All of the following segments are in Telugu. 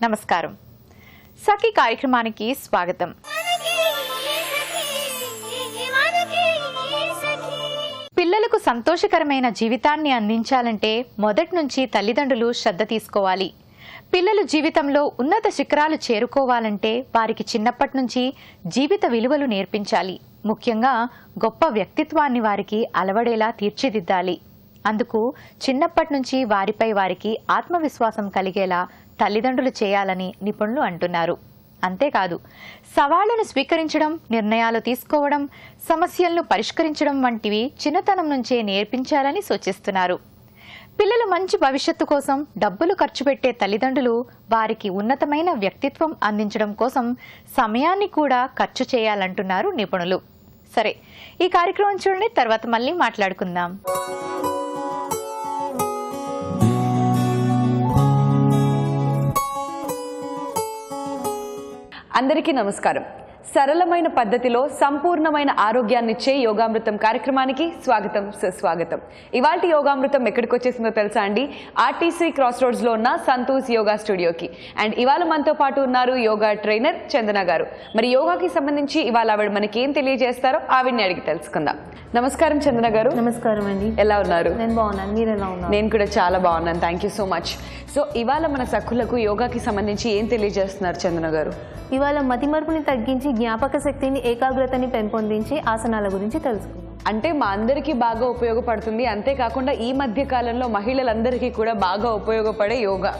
నమస్కారం. సఖి కార్యక్రమానికి స్వాగతం. పిల్లలకు సంతోషకరమైన జీవితాన్ని అందించాలంటే మొదటి నుంచి తల్లిదండ్రులు శ్రద్ధ తీసుకోవాలి. పిల్లలు జీవితంలో ఉన్నత శిఖరాలు చేరుకోవాలంటే వారికి చిన్నప్పటి నుంచి జీవిత విలువలు నేర్పించాలి. ముఖ్యంగా గొప్ప వ్యక్తిత్వాన్ని వారికి అలవడేలా తీర్చిదిద్దాలి. అందుకు చిన్నప్పటి నుంచి వారికి ఆత్మవిశ్వాసం కలిగేలా తల్లిదండ్రులు చేయాలని నిపుణులు అంటున్నారు. అంతేకాదు, సవాళ్లను స్వీకరించడం, నిర్ణయాలు తీసుకోవడం, సమస్యలను పరిష్కరించడం వంటివి చిన్నతనం నుంచే నేర్పించాలని సూచిస్తున్నారు. పిల్లలు మంచి భవిష్యత్తు కోసం డబ్బులు ఖర్చు పెట్టే తల్లిదండ్రులు వారికి ఉన్నతమైన వ్యక్తిత్వం అందించడం కోసం సమయాన్ని కూడా ఖర్చు చేయాలంటున్నారు నిపుణులు. సరే, ఈ కార్యక్రమం చూడండి, తర్వాత మళ్ళీ మాట్లాడుకుందాం. అందరికీ నమస్కారం. సరళమైన పద్ధతిలో సంపూర్ణమైన ఆరోగ్యాన్నిచ్చే యోగామృతం కార్యక్రమానికి స్వాగతం, సుస్వాగతం. ఇవాల్టి యోగామృతం ఎక్కడికి వచ్చేసిందో తెలుసా అండి? ఆర్టీసీ క్రాస్ రోడ్స్ లో ఉన్న సంతోష్ యోగా స్టూడియోకి. అండ్ ఇవాళ మనతో పాటు ఉన్నారు యోగా ట్రైనర్ చందన గారు. మరి యోగాకి సంబంధించి ఇవాళ ఆవిడ మనకి ఏం తెలియజేస్తారో ఆవిడని అడిగి తెలుసుకుందాం. నమస్కారం చందన గారు. నమస్కారం అండి. ఎలా ఉన్నారు? నేను బాగున్నాను, మీరు ఎలా ఉన్నారు? నేను కూడా చాలా బాగున్నాను, thank you so much. So ఇవాళ మన సఖులకు యోగాకి సంబంధించి ఏం తెలియజేస్తున్నారు చందన గారు? ఇవాళ మతిమరుపుని తగ్గించి జ్ఞాపక శక్తిని, ఏకాగ్రతని పెంపొందించి ఆసనాల గురించి తెలుసుకుందాం. అంటే మా అందరికీ బాగా ఉపయోగపడుతుంది. అంతేకాకుండా ఈ మధ్య కాలంలో మహిళలందరికీ కూడా బాగా ఉపయోగపడే యోగా.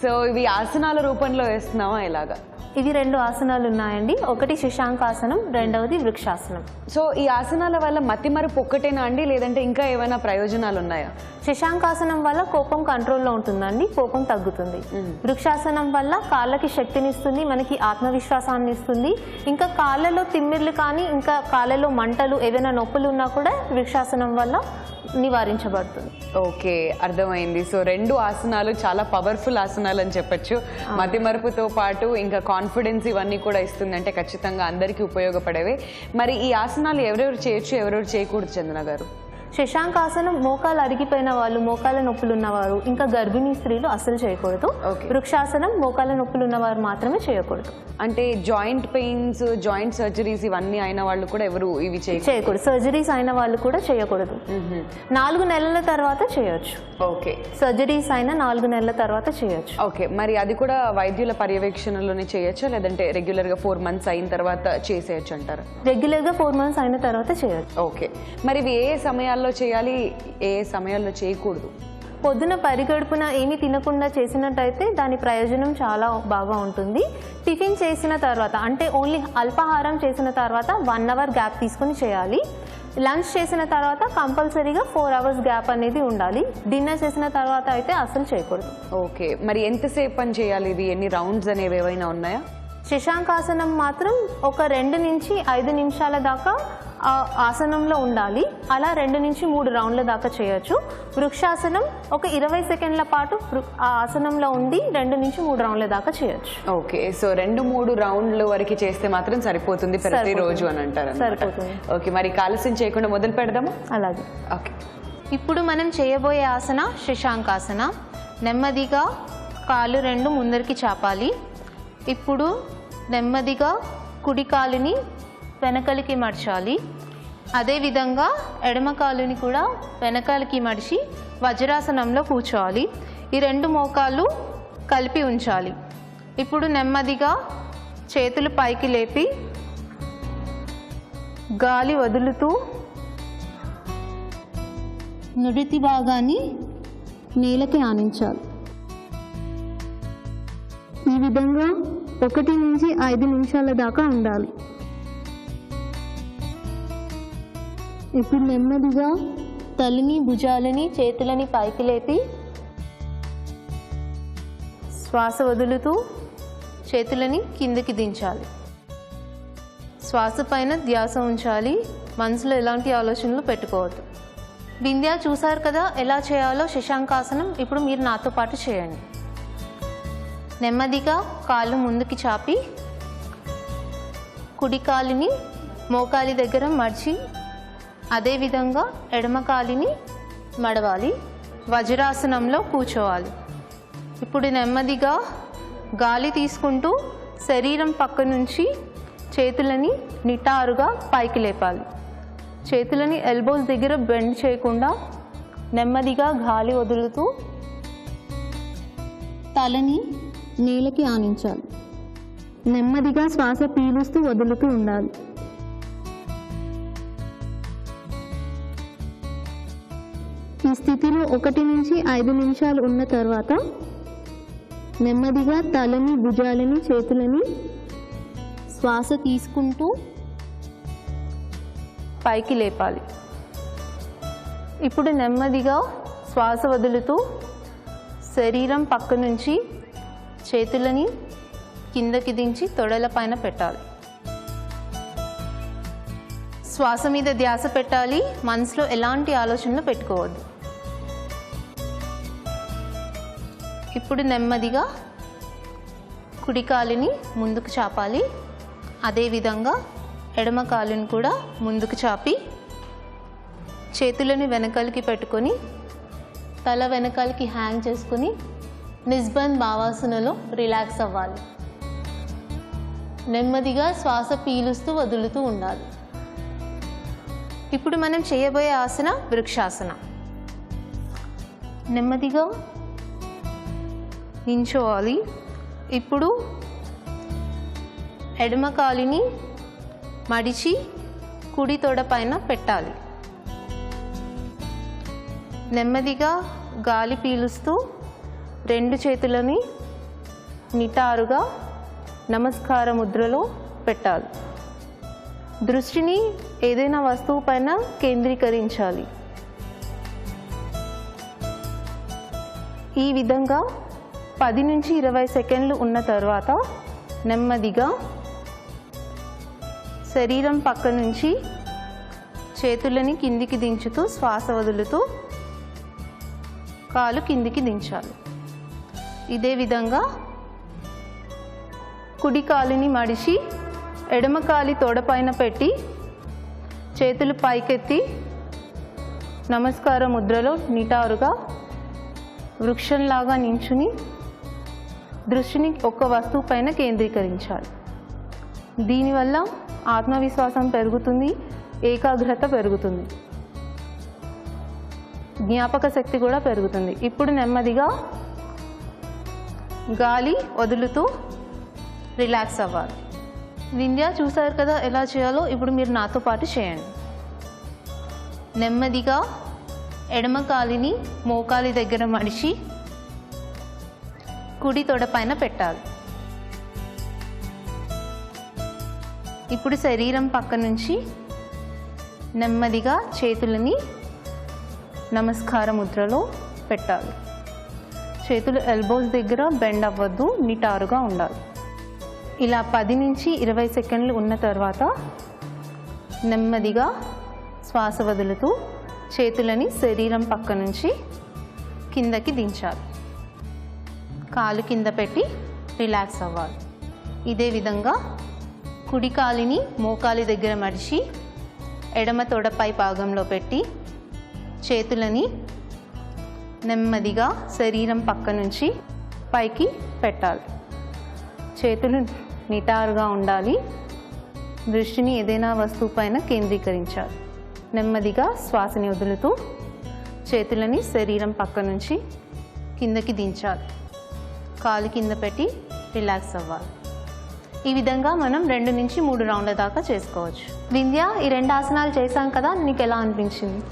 సో ఇవి ఆసనాల రూపంలో వేస్తున్నావా ఎలాగా? ఇవి 2 ఆసనాలు ఉన్నాయండి. ఒకటి శశాంకాసనం, రెండవది వృక్షాసనం. సో ఈ ఆసనాల వల్ల మతిమరుపు ఒక్కటేనా అండి, లేదంటే ఇంకా ఏమైనా ప్రయోజనాలు ఉన్నాయా? శశాంకాసనం వల్ల కోపం కంట్రోల్లో ఉంటుందండి, కోపం తగ్గుతుంది. వృక్షాసనం వల్ల కాళ్ళకి శక్తినిస్తుంది, మనకి ఆత్మవిశ్వాసాన్ని ఇస్తుంది. ఇంకా కాళ్ళలో తిమ్మిర్లు కానీ, ఇంకా కాళ్ళలో మంటలు, ఏవైనా నొప్పులు ఉన్నా కూడా వృక్షాసనం వల్ల నివారించబడుతుంది. ఓకే, అర్థమైంది. సో 2 ఆసనాలు చాలా పవర్ఫుల్ ఆసనాలు అని చెప్పొచ్చు. మతిమరుపుతో పాటు ఇంకా కాన్ఫిడెన్స్ ఇవన్నీ కూడా ఇస్తుంది. అంటే ఖచ్చితంగా అందరికీ ఉపయోగపడేవే. మరి ఈ ఆసనాలు ఎవరెవరు చేయొచ్చు, ఎవరెవరు చేయకూడదు చందన గారు? శశాంకాసనం మోకాలు అరిగిపోయిన వాళ్ళు, మోకాల నొప్పులు ఉన్నవారు, ఇంకా గర్భిణీ స్త్రీలు అస్సలు చేయకూడదు. వృక్షాసనం మోకాల నొప్పులు ఉన్నవారు మాత్రమే చేయకూడదు. అంటే జాయింట్ పెయిన్స్, జాయింట్ సర్జరీస్ ఇవన్నీ అయిన వాళ్ళు కూడా ఎవరు ఇవి చేయకూడదు? సర్జరీస్ అయిన వాళ్ళు కూడా చేయకూడదు. 4 నెలల తర్వాత చేయొచ్చు. ఓకే, సర్జరీస్ అయిన 4 నెలల తర్వాత చేయొచ్చు. ఓకే, మరి అది కూడా వైద్యుల పర్యవేక్షణలోనే చేయొచ్చా, లేదంటే రెగ్యులర్ గా 4 months అయిన తర్వాత చేసేయచ్చు అంటారా? రెగ్యులర్ గా 4 months అయిన తర్వాత చేయొచ్చు. ఓకే, మరి ఇవి ఏ సమయాల్లో చేయాలి, ఏ సమయాల్లో చేయకూడదు? పొద్దున పరిగడుపున ఏమీ తినకుండా చేసినట్టయితే దాని ప్రయోజనం చాలా బాగా ఉంటుంది. టిఫిన్ చేసిన తర్వాత, అంటే ఓన్లీ అల్పాహారం చేసిన తర్వాత 1 hour గ్యాప్ తీసుకుని చేయాలి. లంచ్ చేసిన తర్వాత కంపల్సరీగా 4 hours గ్యాప్ అనేది ఉండాలి. డిన్నర్ చేసిన తర్వాత అయితే అసలు చేయకూడదు. ఓకే, మరి ఎంతసేపు పని చేయాలి? ఇది ఎన్ని రౌండ్స్ అనేవి ఏవైనా ఉన్నాయా? శశాంకాసనం మాత్రం ఒక 2 నుంచి 5 నిమిషాల దాకా ఆసనంలో ఉండాలి. అలా 2 నుంచి 3 రౌండ్ల దాకా చేయొచ్చు. వృక్షాసనం ఒక 20 సెకండ్ల పాటు ఆ ఆసనంలో ఉండి 2 నుంచి 3 రౌండ్ల దాకా చేయొచ్చు. ఓకే, సో 2-3 రౌండ్ల వరకు చేస్తే మాత్రం సరిపోతుంది ప్రతిరోజు అని అంటారు? సరిపోతుంది. ఓకే, మరి ఆలస్యం చేయకుండా మొదలు పెడదామా? అలాగే. ఓకే, ఇప్పుడు మనం చేయబోయే ఆసన శశాంకాసన. నెమ్మదిగా కాళ్ళు 2 ముందరికి చాపాలి. ఇప్పుడు నెమ్మదిగా కుడి కాలుని వెనకలికి మర్చాలి. అదేవిధంగా ఎడమ కాలుని కూడా వెనకాలకి మడిచి వజ్రాసనంలో కూర్చోవాలి. ఈ 2 మోకాళ్ళు కలిపి ఉంచాలి. ఇప్పుడు నెమ్మదిగా చేతులు పైకి లేపి గాలి వదులుతూ నుడితి భాగాన్ని నేలకి ఆనించాలి. ఈ విధంగా 1 నుంచి 5 నిమిషాల దాకా ఉండాలి. ఇప్పుడు నెమ్మదిగా తలని, భుజాలని, చేతులని పైకి లేపి శ్వాస వదులుతూ చేతులని కిందకి దించాలి. శ్వాస పైన ధ్యాస ఉంచాలి, మనసులో ఎలాంటి ఆలోచనలు పెట్టుకోవద్దు. బింద్యా చూసారు కదా ఎలా చేయాలో శశాంకాసనం. ఇప్పుడు మీరు నాతో పాటు చేయండి. నెమ్మదిగా కాళ్ళు ముందుకి చాపి కుడి కాలుని మోకాలి దగ్గర మడిచి, అదేవిధంగా ఎడమ కాలిని మడవాలి. వజ్రాసనంలో కూర్చోవాలి. ఇప్పుడు నెమ్మదిగా గాలి తీసుకుంటూ శరీరం పక్క నుంచి చేతులని నిటారుగా పైకి లేపాలి. చేతులని ఎల్బోస్ దగ్గర బెండ్ చేయకుండా నెమ్మదిగా గాలి వదులుతూ తలని నేలకి ఆనించాలి. నెమ్మదిగా శ్వాస పీలుస్తూ వదులుతూ ఉండాలి. ఈ స్థితిలో 1 నుంచి 5 నిమిషాలు ఉన్న తర్వాత నెమ్మదిగా తలని, భుజాలని, చేతులని శ్వాస తీసుకుంటూ పైకి లేపాలి. ఇప్పుడు నెమ్మదిగా శ్వాస వదులుతూ శరీరం పక్క నుంచి చేతులని కిందకి దించి తొడల పైన పెట్టాలి. శ్వాస మీద ధ్యాస పెట్టాలి, మనసులో ఎలాంటి ఆలోచనలు పెట్టుకోవద్దు. ఇప్పుడు నెమ్మదిగా కుడి కాలుని ముందుకు చాపాలి. అదేవిధంగా ఎడమ కాలుని కూడా ముందుకు చాపి చేతులని వెనకాలకి పెట్టుకొని తల వెనకాలకి హ్యాంగ్ చేసుకొని నిస్బంద్ భావాసనలో రిలాక్స్ అవ్వాలి. నెమ్మదిగా శ్వాస పీలుస్తూ వదులుతూ ఉండాలి. ఇప్పుడు మనం చేయబోయే ఆసన వృక్షాసన. నెమ్మదిగా నించోవాలి. ఇప్పుడు ఎడమ కాలుని మడిచి కుడి తొడ పైన పెట్టాలి. నెమ్మదిగా గాలి పీలుస్తూ 2 చేతులని నిటారుగా నమస్కార ముద్రలో పెట్టాలి. దృష్టిని ఏదైనా వస్తువు పైన కేంద్రీకరించాలి. ఈ విధంగా 10 నుంచి 20 సెకండ్లు ఉన్న తర్వాత నెమ్మదిగా శరీరం పక్క నుంచి చేతులని కిందికి దించుతూ శ్వాస వదులుతూ కాలు కిందికి దించాలి. ఇదే విధంగా కుడి కాలుని మడిచి ఎడమ కాలి తొడ పైన పెట్టి చేతులు పైకెత్తి నమస్కార ముద్రలో నిటారుగా వృక్షంలాగా నించుని దృష్టిని ఒక్క వస్తువు పైన కేంద్రీకరించాలి. దీనివల్ల ఆత్మవిశ్వాసం పెరుగుతుంది, ఏకాగ్రత పెరుగుతుంది, జ్ఞాపక శక్తి కూడా పెరుగుతుంది. ఇప్పుడు నెమ్మదిగా గాలి వదులుతూ రిలాక్స్ అవ్వాలి. వింధ్య చూసారు కదా ఎలా చేయాలో, ఇప్పుడు మీరు నాతో పాటు చేయండి. నెమ్మదిగా ఎడమ కాలిని మోకాలి దగ్గర మడిచి కుడి తొడ పైన పెట్టాలి. ఇప్పుడు శరీరం పక్క నుంచి నెమ్మదిగా చేతులని నమస్కార ముద్రలో పెట్టాలి. చేతులు ఎల్బోస్ దగ్గర బెండ్ అవ్వద్దు, నిటారుగా ఉండాలి. ఇలా 10 నుంచి 20 సెకండ్లు ఉన్న తర్వాత నెమ్మదిగా శ్వాస వదులుతూ చేతులని శరీరం పక్క నుంచి కిందకి దించాలి. కాలు కింద పెట్టి రిలాక్స్ అవ్వాలి. ఇదే విధంగా కుడి కాలిని మోకాలి దగ్గర మడిచి ఎడమ తొడపై భాగంలో పెట్టి చేతులని నెమ్మదిగా శరీరం పక్క నుంచి పైకి పెట్టాలి. చేతులు నిటారుగా ఉండాలి. దృష్టిని ఏదైనా వస్తువు పైన కేంద్రీకరించాలి. నెమ్మదిగా శ్వాసని వదులుతూ చేతులని శరీరం పక్క నుంచి కిందకి దించాలి. కాలు కింద పెట్టి రిలాక్స్ అవ్వాలి. ఈ విధంగా మనం 2 నుంచి 3 రౌండ్ల దాకా చేసుకోవచ్చు. వింధ్య, ఈ 2 ఆసనాలు చేశాం కదా, నీకు ఎలా అనిపించింది?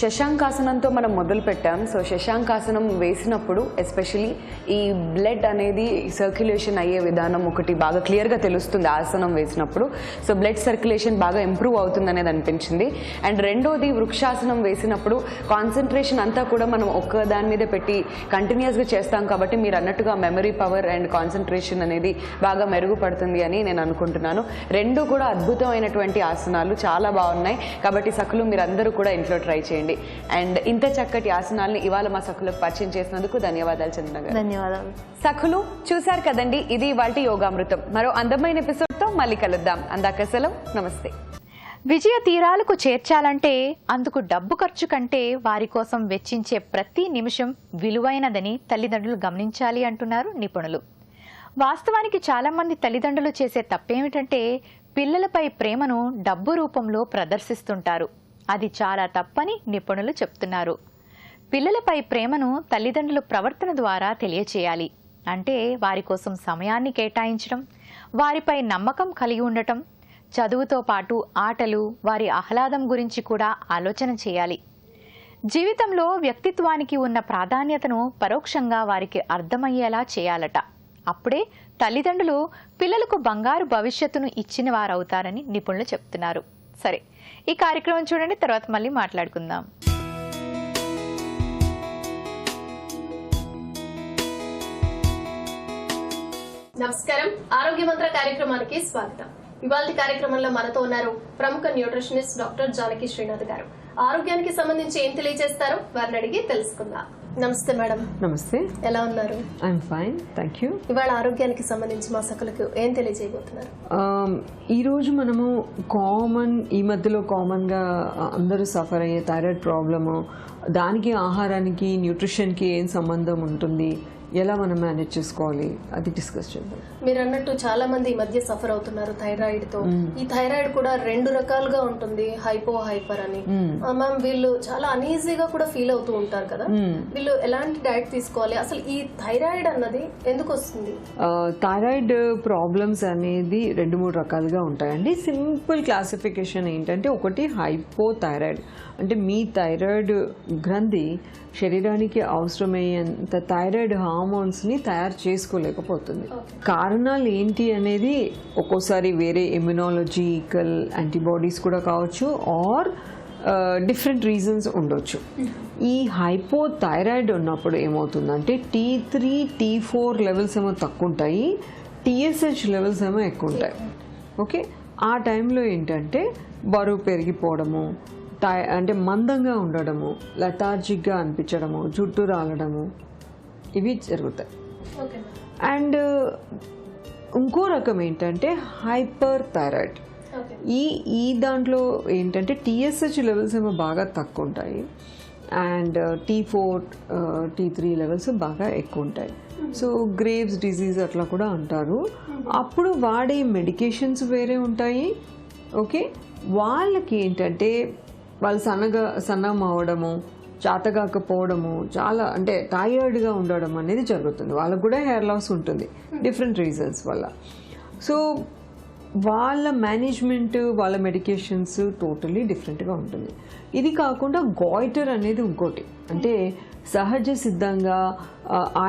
శశాంకాసనంతో మనం మొదలు పెట్టాం. సో శశాంకాసనం వేసినప్పుడు ఎస్పెషలీ ఈ బ్లడ్ అనేది సర్క్యులేషన్ అయ్యే విధానం ఒకటి బాగా క్లియర్గా తెలుస్తుంది ఆసనం వేసినప్పుడు. సో బ్లడ్ సర్క్యులేషన్ బాగా ఇంప్రూవ్ అవుతుంది అనేది అనిపించింది. అండ్ రెండోది వృక్షాసనం వేసినప్పుడు కాన్సన్ట్రేషన్ అంతా కూడా మనం ఒక్క దాని మీద పెట్టి కంటిన్యూస్గా చేస్తాం కాబట్టి మీరు అన్నట్టుగా మెమరీ పవర్ అండ్ కాన్సన్ట్రేషన్ అనేది బాగా మెరుగుపడుతుంది అని నేను అనుకుంటున్నాను. 2 కూడా అద్భుతమైనటువంటి ఆసనాలు, చాలా బాగున్నాయి. కాబట్టి సఖులు మీరందరూ కూడా ఇంట్లో ట్రై చేయండి. అండ్ ఇంత చక్కటి ఆసనాల్ని ఇవాళ మా సఖులకు పరిచయం చేసినందుకు ధన్యవాదాలు చంద్ర గారు. ధన్యవాదాలు. సఖులు చూశారు కదండి, ఇది ఇవాల్టి యోగామృతం. మరో అందమైన ఎపిసోడ్తో మళ్ళీ కలుద్దాం. అందాక సెలవు, నమస్తే. విజయ తీరాలకు చేర్చాలంటే అందుకు డబ్బు ఖర్చు కంటే వారి కోసం వెచ్చించే ప్రతి నిమిషం విలువైనదని తల్లిదండ్రులు గమనించాలి అంటున్నారు నిపుణులు. వాస్తవానికి చాలామంది తల్లిదండ్రులు చేసే తప్పేమిటంటే పిల్లలపై ప్రేమను డబ్బు రూపంలో ప్రదర్శిస్తుంటారు. అది చాలా తప్పని నిపుణులు చెప్తున్నారు. పిల్లలపై ప్రేమను తల్లిదండ్రుల ప్రవర్తన ద్వారా తెలియచేయాలి. అంటే వారి కోసం సమయాన్ని కేటాయించడం, వారిపై నమ్మకం కలిగి ఉండటం, చదువుతో పాటు ఆటలు, వారి ఆహ్లాదం గురించి కూడా ఆలోచన చేయాలి. జీవితంలో వ్యక్తిత్వానికి ఉన్న ప్రాధాన్యతను పరోక్షంగా వారికి అర్థమయ్యేలా చేయాలట. అప్పుడే తల్లిదండ్రులు పిల్లలకు బంగారు భవిష్యత్తును ఇచ్చిన వారవుతారని నిపుణులు చెప్తున్నారు. సరే, ఈ కార్యక్రమం చూడండి, తర్వాత మళ్ళీ మాట్లాడుకుందాం. నమస్కారం, ఆరోగ్య మంత్ర కార్యక్రమానికి స్వాగతం. ఇవాళ కార్యక్రమంలో మనతో ఉన్నారు ప్రముఖ న్యూట్రిషనిస్ట్ డాక్టర్ జానకి శ్రీనాథ్ గారు. ఆరోగ్యానికి సంబంధించి ఏం తెలియజేస్తారో వారిని అడిగి తెలుసుకుందాం. నమస్తే మేడం. నమస్తే. ఎలా ఉన్నారు? I'm fine, thank you. ఇవాళ ఆరోగ్యానికి సంబంధించి మా సకలకు ఏం తెలియజేయబోతున్నారు? ఈరోజు మనము ఈ మధ్యలో కామన్గా అందరూ సఫర్ అయ్యే థైరాయిడ్ ప్రాబ్లము, దానికి ఆహారానికి న్యూట్రిషన్కి ఏం సంబంధం ఉంటుంది, ఎలా మనం మేనేజ్ చేసుకోవాలి, అది డిస్కస్ చేద్దాం. మీరు అన్నట్టు చాలా మంది ఈ మధ్య సఫర్ అవుతున్నారు థైరాయిడ్ తో. ఈ థైరాయిడ్ కూడా 2 రకాలుగా ఉంటుంది, హైపో, హైపర్ అని. మ్యామ్, వీళ్ళు చాలా అనీజీగా కూడా ఫీల్ అవుతూ ఉంటారు కదా, వీళ్ళు ఎలాంటి డైట్ తీసుకోవాలి? అసలు ఈ థైరాయిడ్ అన్నది ఎందుకు వస్తుంది? థైరాయిడ్ ప్రాబ్లమ్స్ అనేది 2-3 రకాలుగా ఉంటాయండి. సింపుల్ క్లాసిఫికేషన్ ఏంటంటే, ఒకటి హైపో థైరాయిడ్, అంటే మీ థైరాయిడ్ గ్రంథి శరీరానికి అవసరమయ్యేంత థైరాయిడ్ హార్మోన్స్ని తయారు చేసుకోలేకపోతుంది. కారణాలు ఏంటి అనేది ఒక్కోసారి వేరే ఇమ్యునాలజికల్ యాంటీబాడీస్ కూడా కావచ్చు, ఆర్ డిఫరెంట్ రీజన్స్ ఉండొచ్చు. ఈ హైపోథైరాయిడ్ ఉన్నప్పుడు ఏమవుతుందంటే T3, T4 లెవెల్స్ ఏమో తక్కువ ఉంటాయి, TSH లెవెల్స్ ఏమో ఎక్కువ ఉంటాయి. ఓకే, ఆ టైంలో ఏంటంటే బరువు పెరిగిపోవడము, అంటే మందంగా ఉండడము, లెథార్జిక్గా అనిపించడము, జుట్టు రాలడము, ఇవి జరుగుతాయి. అండ్ ఇంకో రకం ఏంటంటే హైపర్ థైరాయిడ్. ఈ దాంట్లో ఏంటంటే TSH లెవెల్స్ ఏమో బాగా తక్కువ ఉంటాయి, అండ్ T4, T3 లెవెల్స్ బాగా ఎక్కువ ఉంటాయి. సో గ్రేవ్స్ డిజీజ్ అట్లా కూడా అంటారు. అప్పుడు వాడే మెడికేషన్స్ వేరే ఉంటాయి. ఓకే, వాళ్ళకి ఏంటంటే వాళ్ళు సన్నం అవ్వడము, చేతగాకపోవడము, చాలా అంటే టైర్డ్గా ఉండడం అనేది జరుగుతుంది. వాళ్ళకు కూడా హెయిర్ లాస్ ఉంటుంది డిఫరెంట్ రీజన్స్ వల్ల. సో వాళ్ళ మేనేజ్మెంట్, వాళ్ళ మెడికేషన్స్ టోటలీ డిఫరెంట్గా ఉంటుంది. ఇది కాకుండా గాయిటర్ అనేది ఇంకోటి, అంటే సహజ సిద్ధంగా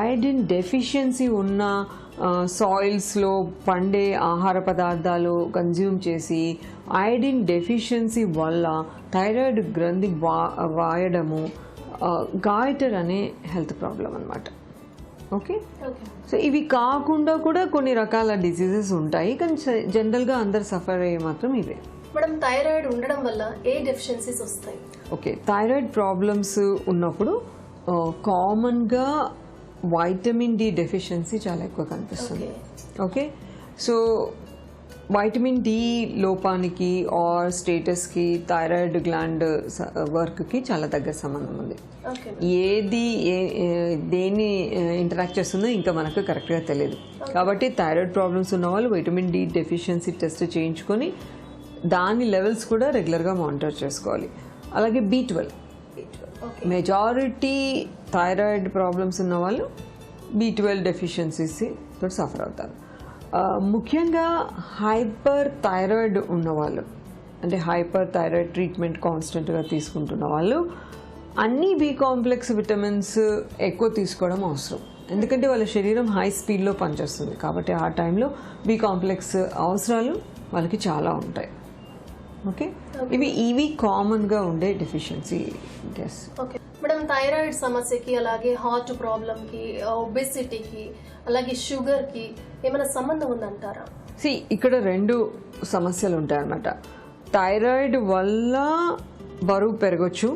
ఐరన్ డెఫిషియన్సీ ఉన్న సాయిల్స్లో పండే ఆహార పదార్థాలు కన్జ్యూమ్ చేసి ఐరన్ డెఫిషియన్సీ వల్ల థైరాయిడ్ గ్రంథి వాయడము గాయిటర్ అనే హెల్త్ ప్రాబ్లం అన్నమాట. ఓకే, సో ఇవి కాకుండా కూడా కొన్ని రకాల డిసీజెస్ ఉంటాయి, కానీ జనరల్గా అందరు సఫర్ అయ్యే మాత్రం ఇవే. మేడం, థైరాయిడ్ ఉండడం వల్ల ఏ డెఫిషియన్సీస్ వస్తాయి? ఓకే, థైరాయిడ్ ప్రాబ్లమ్స్ ఉన్నప్పుడు కామన్గా వైటమిన్ డి డెఫిషియన్సీ చాలా ఎక్కువ కనిపిస్తుంది. ఓకే, సో వైటమిన్ డి లోపానికి ఆర్ స్టేటస్కి థైరాయిడ్ గ్లాండ్ వర్క్కి చాలా దగ్గర సంబంధం ఉంది. ఏది దేన్ని ఇంటరాక్ట్ చేస్తుందో ఇంకా మనకు కరెక్ట్గా తెలియదు. కాబట్టి థైరాయిడ్ ప్రాబ్లమ్స్ ఉన్న వాళ్ళు వైటమిన్ డి డెఫిషియన్సీ టెస్ట్ చేయించుకొని దాని లెవెల్స్ కూడా రెగ్యులర్గా మానిటర్ చేసుకోవాలి. అలాగే B12, మెజారిటీ థైరాయిడ్ ప్రాబ్లమ్స్ ఉన్న వాళ్ళు B12 డెఫిషియన్సీస్ తోటి సఫర్ అవుతారు. ముఖ్యంగా హైపర్ థైరాయిడ్ ఉన్నవాళ్ళు, అంటే హైపర్ థైరాయిడ్ ట్రీట్మెంట్ కాన్స్టెంట్గా తీసుకుంటున్న వాళ్ళు అన్ని B కాంప్లెక్స్ విటమిన్స్ ఎక్కువ తీసుకోవడం అవసరం. ఎందుకంటే వాళ్ళ శరీరం హై స్పీడ్లో పనిచేస్తుంది, కాబట్టి ఆ టైంలో B కాంప్లెక్స్ అవసరాలు వాళ్ళకి చాలా ఉంటాయి. ఓకే, ఇవి కామన్గా ఉండే డెఫిషియన్సీ. ఓకే మేడం, థైరాయిడ్ సమస్యకి, అలాగే హార్ట్ ప్రాబ్లంకి, ఒబెసిటీకి, అలాగే షుగర్కి ఏమైనా సంబంధం ఉందంటారా? ఇక్కడ 2 సమస్యలు ఉంటాయన్నమాట. థైరాయిడ్ వల్ల బరువు పెరగచ్చు,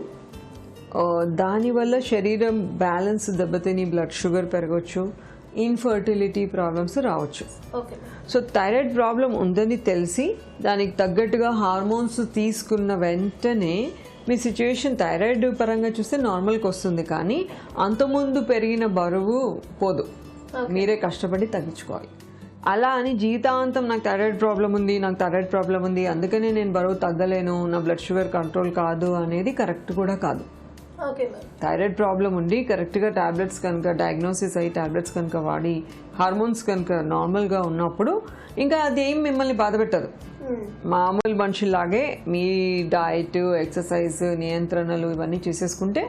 దానివల్ల శరీరం బ్యాలెన్స్ దెబ్బతిని బ్లడ్ షుగర్ పెరగచ్చు, ఇన్ఫర్టిలిటీ ప్రాబ్లమ్స్ రావచ్చు. సో థైరాయిడ్ ప్రాబ్లం ఉందని తెలిసి దానికి తగ్గట్టుగా హార్మోన్స్ తీసుకున్న వెంటనే మీ సిచ్యువేషన్ థైరాయిడ్ పరంగా చూస్తే నార్మల్కి వస్తుంది, కానీ అంతకుముందు పెరిగిన బరువు పోదు. మీరే కష్టపడి తగ్గించుకోవాలి. అలా అని జీవితాంతం నాకు థైరాయిడ్ ప్రాబ్లం ఉంది అందుకనే నేను బరువు తగ్గలేను, నా బ్లడ్ షుగర్ కంట్రోల్ కాదు అనేది కరెక్ట్ కూడా కాదు. Okay ma'am. థైరాయిడ్ ప్రాబ్లం ఉండి కరెక్ట్గా టాబ్లెట్స్ కనుక డయాగ్నోసిస్ అయ్యి టాబ్లెట్స్ కనుక వాడి హార్మోన్స్ కనుక నార్మల్గా ఉన్నప్పుడు ఇంకా అదేం మిమ్మల్ని బాధ పెట్టదు. మామూలు మనుషుల్లాగే మీ డయట్, ఎక్సర్సైజ్, నియంత్రణలు ఇవన్నీ చేసేసుకుంటే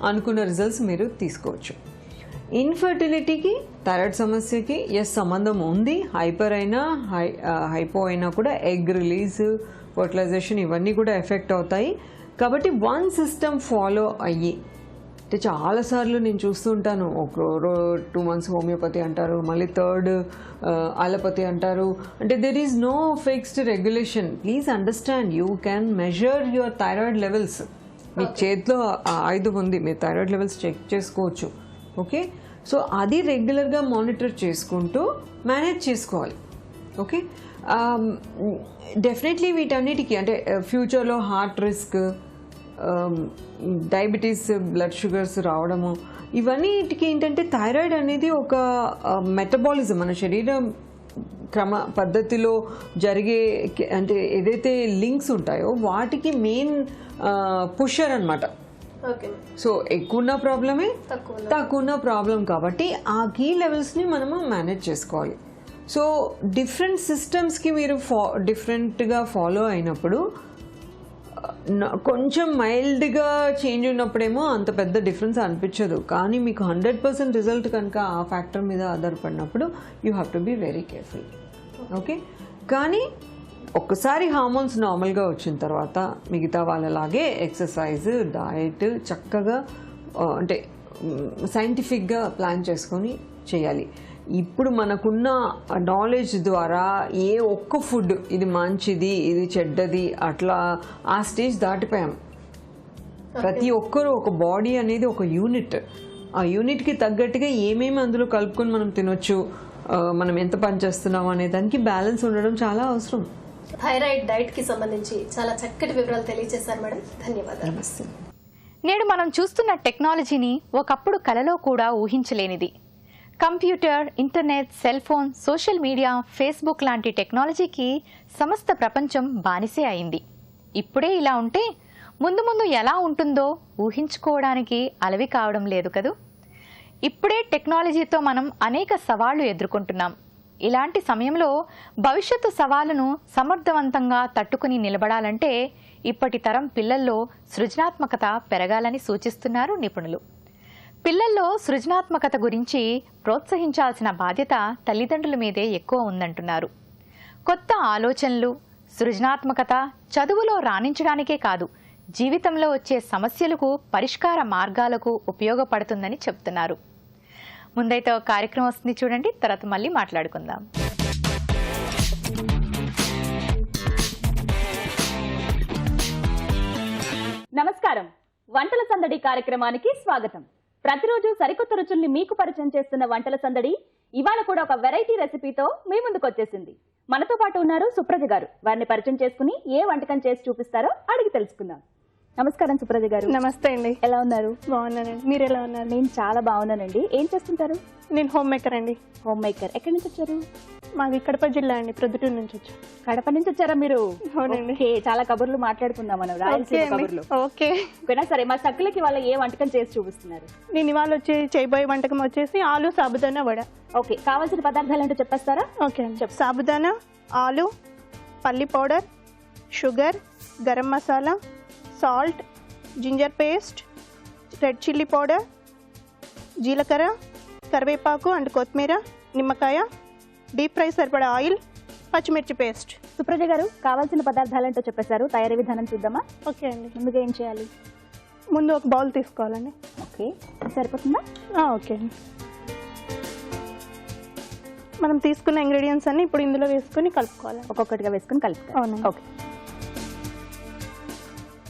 అనుకున్న రిజల్ట్స్ మీరు తీసుకోవచ్చు. ఇన్ఫర్టిలిటీకి థైరాయిడ్ సమస్యకి సంబంధం ఉంది. హైపర్ అయినా హైపో అయినా కూడా ఎగ్ రిలీజ్, ఫర్టిలైజేషన్ ఇవన్నీ కూడా ఎఫెక్ట్ అవుతాయి. కాబట్టి వన్ సిస్టమ్ ఫాలో అయ్యి, అంటే చాలాసార్లు నేను చూస్తుంటాను, ఒక 2 months హోమియోపతి అంటారు, మళ్ళీ థర్డ్ అలోపతి అంటారు. అంటే there is no fixed regulation. Please understand, you can measure your thyroid levels. మీ చేతిలో ఆయుధం ఉంది, మీరు థైరాయిడ్ లెవెల్స్ చెక్ చేసుకోవచ్చు. ఓకే, సో అది రెగ్యులర్గా మానిటర్ చేసుకుంటూ మేనేజ్ చేసుకోవాలి. ఓకే, డెఫినెట్లీ వీటన్నిటికీ అంటే ఫ్యూచర్లో heart risk, diabetes, blood sugars రావడము, ఇవన్నిటికి ఏంటంటే థైరాయిడ్ అనేది ఒక మెటబాలిజం, మన శరీరం క్రమ పద్ధతిలో జరిగే అంటే ఏదైతే లింక్స్ ఉంటాయో వాటికి మెయిన్ పుషర్ అన్నమాట. సో ఎక్కువ ప్రాబ్లమే, తక్కువ ప్రాబ్లం. కాబట్టి ఆ కీ లెవెల్స్ని మనము మేనేజ్ చేసుకోవాలి. సో డిఫరెంట్ సిస్టమ్స్కి మీరు డిఫరెంట్గా ఫాలో అయినప్పుడు కొంచెం మైల్డ్గా చేంజ్ ఉన్నప్పుడేమో అంత పెద్ద డిఫరెన్స్ అనిపించదు. కానీ మీకు 100% రిజల్ట్ కనుక ఆ ఫ్యాక్టర్ మీద ఆధారపడినప్పుడు you have to be very careful. Okay, కానీ ఒక్కసారి హార్మోన్స్ నార్మల్గా వచ్చిన తర్వాత మిగతా వాళ్ళలాగే ఎక్సర్సైజ్, డయట్ చక్కగా అంటే సైంటిఫిక్గా ప్లాన్ చేసుకొని చేయాలి. ఇప్పుడు మనకున్న నాలెడ్జ్ ద్వారా ఏ ఒక్క ఫుడ్ ఇది మంచిది, ఇది చెడ్డది, అట్లా ఆ స్టేజ్ దాటిపోయాం. ప్రతి ఒక్కరూ ఒక బాడీ అనేది ఒక యూనిట్. ఆ యూనిట్కి తగ్గట్టుగా ఏమేమి అందులో కలుపుకొని మనం తినొచ్చు, మనం ఎంత పని చేస్తున్నాం అనే దానికి బ్యాలెన్స్ ఉండడం చాలా అవసరం. థైరాయిడ్ డైట్ కి సంబంధించి చాలా చక్కటి వివరాలు తెలియజేశారు మేడం. ధన్యవాదాలు. నమస్తే. నేడు మనం చూస్తున్న టెక్నాలజీని ఒకప్పుడు కలలో కూడా ఊహించలేనిది. Computer, internet, cell phone, social media, Facebook లాంటి టెక్నాలజీకి సమస్త ప్రపంచం బానిసే అయింది. ఇప్పుడే ఇలా ఉంటే ముందు ముందు ఎలా ఉంటుందో ఊహించుకోవడానికి అలవి కావడం లేదు కదూ. ఇప్పుడే టెక్నాలజీతో మనం అనేక సవాళ్లు ఎదుర్కొంటున్నాం. ఇలాంటి సమయంలో భవిష్యత్తు సవాలును సమర్థవంతంగా తట్టుకుని నిలబడాలంటే ఇప్పటి తరం పిల్లల్లో సృజనాత్మకత పెరగాలని సూచిస్తున్నారు నిపుణులు. పిల్లల్లో సృజనాత్మకత గురించి ప్రోత్సహించాల్సిన బాధ్యత తల్లిదండ్రుల మీదే ఎక్కువ ఉందంటున్నారు. కొత్త ఆలోచనలు, సృజనాత్మకత చదువులో రాణించడానికే కాదు, జీవితంలో వచ్చే సమస్యలకు పరిష్కార మార్గాలకు ఉపయోగపడుతుందని చెప్తున్నారు. ముందైతే ఒక కార్యక్రమం వస్తుంది చూడండి, తర్వాత మళ్ళీ మాట్లాడుకుందాం. నమస్కారం, వంటల సందడి కార్యక్రమానికి స్వాగతం. ప్రతిరోజు సరికొత్త రుచుల్ని మీకు పరిచయం చేస్తున్న వంటల సందడి ఇవాళ కూడా ఒక వెరైటీ రెసిపీతో మీ ముందుకు వచ్చేసింది. మనతో పాటు ఉన్నారు సుప్రజ గారు. వారిని పరిచయం చేసుకుని ఏ వంటకం చేసి చూపిస్తారో అడిగి తెలుసుకుందాం. నమస్కారం సుప్రజ గారు. నమస్తే అండి. ఎలా ఉన్నారు? బాగున్నానండి, మీరు ఎలా ఉన్నారు? నేను చాలా బాగున్నానండి. ఏం చేస్తుంటారు? నేను హోమ్ మేకర్ అండి. Home maker. ఎక్కడి నుంచి వచ్చారు? మాది కడప జిల్లా అండి, ప్రొద్దుటూరు నుంచి వచ్చాను. కడప నుంచి వచ్చారా మీరు? అవునండి. ఓకే, చాలా కబుర్లు మాట్లాడుకుందాం మనం, రాయలసీమ కబుర్లు. ఓకే ఓకేనా? సరే, మా సక్కులకి వాళ్ళ ఏ వంటకం చేసి చూపిస్తున్నారు? నేను ఇవాళ చేయబోయే వంటకం వచ్చేసి ఆలు సాబుదానా వడ. ఓకే, కావాల్సిన పదార్థాలు ఏంటో చెప్పేస్తారా? ఓకే అండి. సాబుదానా, ఆలు, పల్లి powder, sugar, garam masala, salt, ginger paste, red chilli powder, జీలకర్ర, కరివేపాకు అండ్ కొత్తిమీర, నిమ్మకాయ, డీప్ ఫ్రై సరిపడా ఆయిల్, పచ్చిమిర్చి పేస్ట్. సుప్రజ గారు, కావాల్సిన పదార్థాలు ఏంటో చెప్పేశారు, తయారీ విధానం చూద్దామా? ఓకే అండి. ముందుగా ఏం చేయాలి? ముందు ఒక బౌల్ తీసుకోవాలండి. ఓకే, సరిపోతుందా? ఓకే అండి. మనం తీసుకున్న ఇంగ్రీడియంట్స్ అన్ని ఇప్పుడు ఇందులో వేసుకొని కలుపుకోవాలి. ఒక్కొక్కటిగా వేసుకొని కలుపుకోవాలి. అవునండి. ఓకే.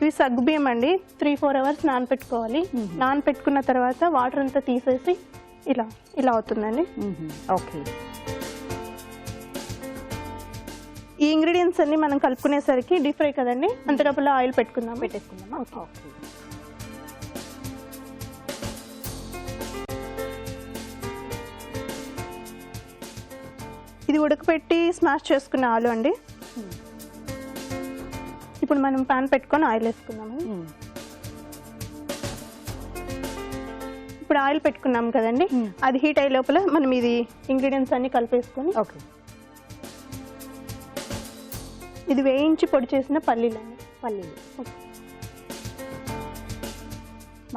ఇవి సగ్గుబియ్యం అండి. 3-4 అవర్స్ నానపెట్టుకోవాలి. నానపెట్టుకున్న తర్వాత వాటర్ అంతా తీసేసి ఇలా ఇలా అవుతుందండి. ఓకే. ఈ ఇంగ్రీడియంట్స్ అన్ని మనం కలుపుకునేసరికి డీప్ ఫ్రై కదండి, అంతలోపల ఆయిల్ పెట్టేసుకుందామా? ఓకే. ఇది ఉడకపెట్టి స్మాష్ చేసుకున్న ఆలు అండి. ఇప్పుడు మనం పాన్ పెట్టుకొని ఆయిల్ వేసుకుందాము. ఇప్పుడు ఆయిల్ పెట్టుకున్నాం కదండి, అది హీట్ అయ్యే లోపల మనం ఇది ఇంగ్రీడియంట్స్ అన్ని కలిపేసుకొని, ఓకే, ఇది వేయించి పొడి చేసిన పల్లీలు అండి. పల్లీలు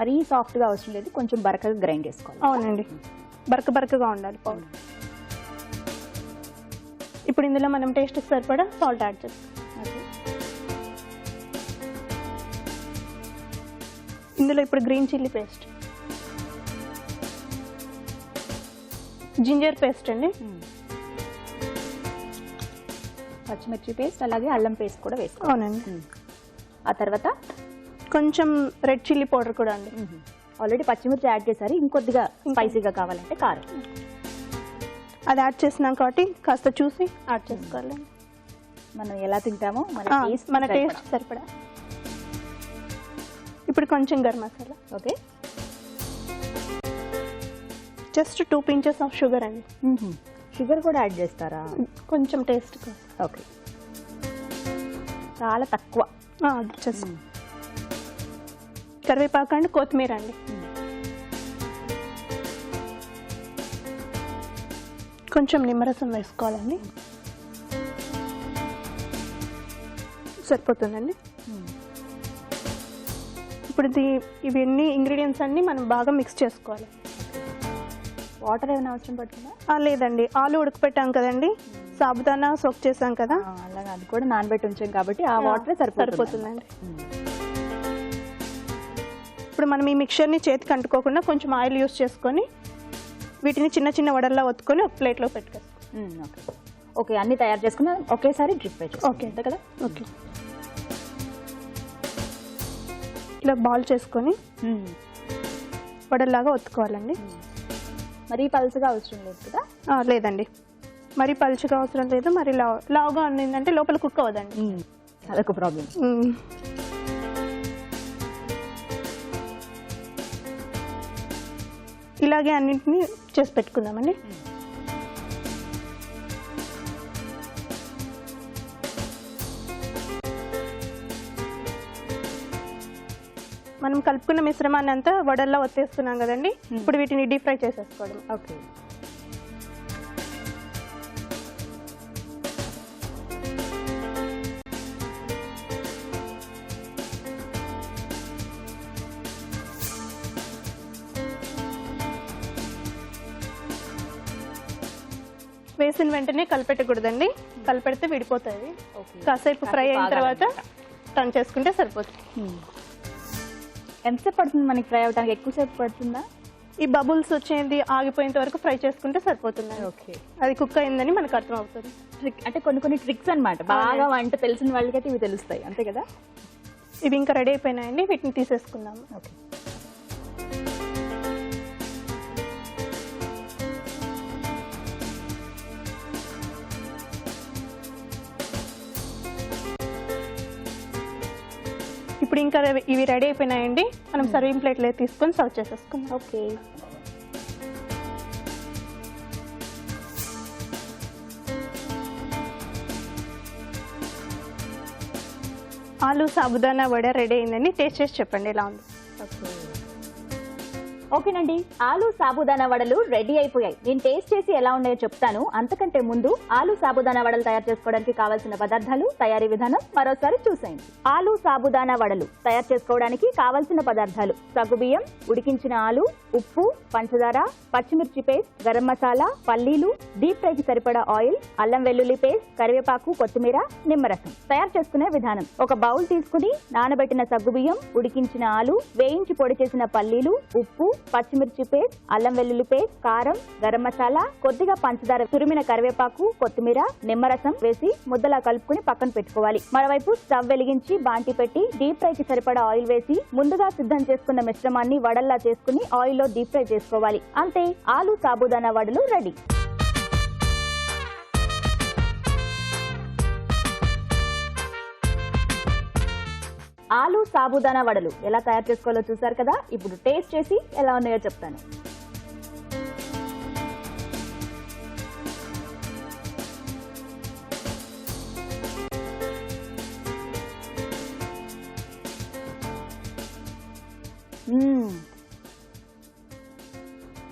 మరీ సాఫ్ట్గా అవసరం లేదు, కొంచెం బరకగా గ్రైండ్ చేసుకోవాలి. అవునండి, బరకగా ఉండాలి పౌడర్. ఇప్పుడు ఇందులో మనం టేస్ట్కి సరిపడా సాల్ట్ యాడ్ చేస్తాం. ఇందులో ఇప్పుడు green chilli paste, ginger paste అండి, పచ్చిమిర్చి పేస్ట్, అలాగే అల్లం పేస్ట్ కూడా వేసుకోవాలి. అవునండి. ఆ తర్వాత కొంచెం రెడ్ చిల్లీ పౌడర్ కూడా అండి. ఆల్రెడీ పచ్చిమిర్చి యాడ్ చేశారు, ఇంకొద్దిగా స్పైసీగా కావాలంటే కారం. అది యాడ్ చేసినాం కాబట్టి కాస్త చూసి యాడ్ చేసుకోవాలి. మనం ఎలా తింటామో మన టేస్ట్ సరిపడా. ఇప్పుడు కొంచెం garam masala, okay, just 2 pinches of sugar అండి. షుగర్ కూడా యాడ్ చేస్తారా? కొంచెం టేస్ట్ కోసం. ఓకే, చాలా తక్కువ. జస్ట్ కరివేపాకు అండి, కొత్తిమీర అండి, కొంచెం నిమ్మరసం వేసుకోవాలండి. సరిపోతుందండి. ఇప్పుడు ఇవన్నీ ఇంగ్రీడియంట్స్ అన్ని మనం బాగా మిక్స్ చేసుకోవాలి. వాటర్ ఏమైనా అవసరం పడుతుందా? లేదండి, ఆలు ఉడకపెట్టాం కదండి, సాబుదానా సోక్ చేసాం కదా, అలాగే అది కూడా నానబెట్టి ఉంచాం కాబట్టి ఆ వాటర్ సరిపోతుందండి. ఇప్పుడు మనం ఈ మిక్చర్ని చేతికి అంటుకోకుండా కొంచెం ఆయిల్ యూస్ చేసుకొని వీటిని చిన్న చిన్న వడల్లా ఒత్తుకొని ఒక ప్లేట్లో పెట్టుకోవాలి. ఓకే, ఓకే, అన్ని తయారు చేసుకుని ఒకేసారి డ్రిప్ వేసుకోవాలి. ఓకే, అంతే కదా? ఓకే, ఇలా బాల్ చేసుకొని వడల్లాగా ఒత్తుకోవాలండి. మరీ పలుచగా అవసరం లేదు కదా? లేదండి, మరి పలుచగా అవసరం లేదు, మరి లావుగా ఉన్నదంటే లోపల కుక్ అవ్వదండి. అదొక ప్రాబ్లం. ఇలాగే అన్నింటినీ చేసి పెట్టుకుందామండి. మనం కలుపుకున్న మిశ్రమాన్ని అంతా వడల్లా ఒత్తేస్తున్నాం కదండి, ఇప్పుడు వీటిని డీప్ ఫ్రై చేసేసుకోవడం. ఓకే, వేసిన వెంటనే కలిపెట్టకూడదండి, కలిపెడితే విడిపోతుంది. కాసేపు ఫ్రై అయిన తర్వాత టర్న్ చేసుకుంటే సరిపోతుంది. ఎంతసేపు పడుతుంది మనకి ఫ్రై అవడానికి? ఎక్కువసేపు పడుతుందా? ఈ బబుల్స్ వచ్చేది ఆగిపోయేంత వరకు ఫ్రై చేసుకుంటే సరిపోతుంది. ఓకే, అది కుక్ అయిందని మనకు అర్థం అవుతుంది. ట్రిక్ అంటే కొన్ని ట్రిక్స్ అన్నమాట, బాగా వంట తెలిసిన వాళ్ళకైతే ఇవి తెలుస్తాయి, అంతే కదా? ఇవి ఇంకా రెడీ అయిపోయినాయండి, వీటిని తీసేసుకుందాము. ఓకే, ఇప్పుడు ఇంకా ఇవి రెడీ అయిపోయినాయండి, మనం సర్వింగ్ ప్లేట్లో తీసుకొని సర్వ్ చేసేసుకుందాం. ఓకే, ఆలు సాబుదానా వడ రెడీ అయిందండి. టేస్ట్ చేసి చెప్పండి ఎలా ఉంది. ఓకేనండి, ఆలు సాబుదానా వడలు రెడీ అయిపోయాయి. నేను టేస్ట్ చేసి ఎలా ఉన్నాయో చెప్తాను. అంతకంటే ముందు ఆలు సాబుదానా వడలు తయారు చేసుకోవడానికి కావాల్సిన పదార్థాలు, తయారీ విధానం మరోసారి చూసేయండి. ఆలు సాబుదానా వడలు తయారు చేసుకోవడానికి కావాల్సిన పదార్థాలు: సగ్గుబియ్యం, ఉడికించిన ఆలు, ఉప్పు, పంచదార, పచ్చిమిర్చి పేస్ట్, గరం మసాలా, పల్లీలు, డీప్ ఫ్రైకి సరిపడా ఆయిల్, అల్లం వెల్లుల్లి పేస్ట్, కరివేపాకు, కొత్తిమీర, నిమ్మరసం. తయారు చేసుకునే విధానం: ఒక బౌల్ తీసుకుని నానబెట్టిన సగ్గుబియ్యం, ఉడికించిన ఆలు, వేయించి పొడి చేసిన పల్లీలు, ఉప్పు, పచ్చిమిర్చి పేస్ట్, అల్లం వెల్లుల్లి పేస్ట్, కారం, గరం మసాలా, కొద్దిగా పంచదార, తురిమిన కరివేపాకు, కొత్తిమీర, నిమ్మరసం వేసి ముద్దలా కలుపుకుని పక్కన పెట్టుకోవాలి. మరోవైపు స్టవ్ వెలిగించి బాంటి పెట్టి డీప్ ఫ్రైకి సరిపడా ఆయిల్ వేసి ముందుగా సిద్ధం చేసుకున్న మిశ్రమాన్ని వడల్లా చేసుకుని ఆయిల్లో డీప్ ఫ్రై చేసుకోవాలి. అంతే, ఆలు సాబుదానా వడలు రెడీ. ఆలు సాబుదానా వడలు ఎలా తయారు చేసుకోవాలో చూసారు కదా. ఇప్పుడు టేస్ట్ చేసి ఎలా ఉన్నాయో చెప్తాను.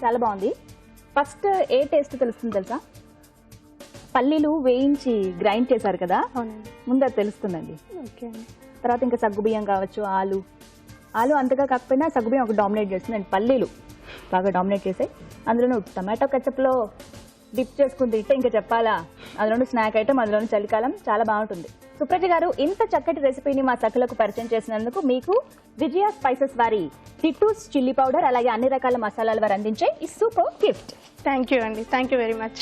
చాలా బాగుంది. ఫస్ట్ ఏ టేస్ట్ తెలుస్తుంది తెలుసా? పల్లీలు వేయించి గ్రైండ్ చేశారు కదా, అవునండి. ముందు అది తెలుస్తుందండి. ఓకే అండి. తర్వాత ఇంకా సగ్గుబియ్యం కావచ్చు, ఆలు అంతగా కాకపోయినా సగ్గుబియ్యం ఒక డామినేట్ చేస్తుందండి. పల్లీలు బాగా డామినేట్ చేసాయి. అందులోనూ టమాటో కెచప్లో డిప్ చేసుకుని తింటే ఇంకా చెప్పాలా, అందులోనూ స్నాక్ ఐటమ్, అందులోనూ చలికాలం, చాలా బాగుంటుంది. సుప్రజ గారు, ఇంత చక్కటి రెసిపీని మా సఖులకు పరిచయం చేసినందుకు మీకు విజయ స్పైసెస్ వారి టిట్టూస్ చిల్లీ పౌడర్ అలాగే అన్ని రకాల మసాలాలు వారు అందించే ఈ సూపర్ గిఫ్ట్. థ్యాంక్ యూ అండి. Thank you very much.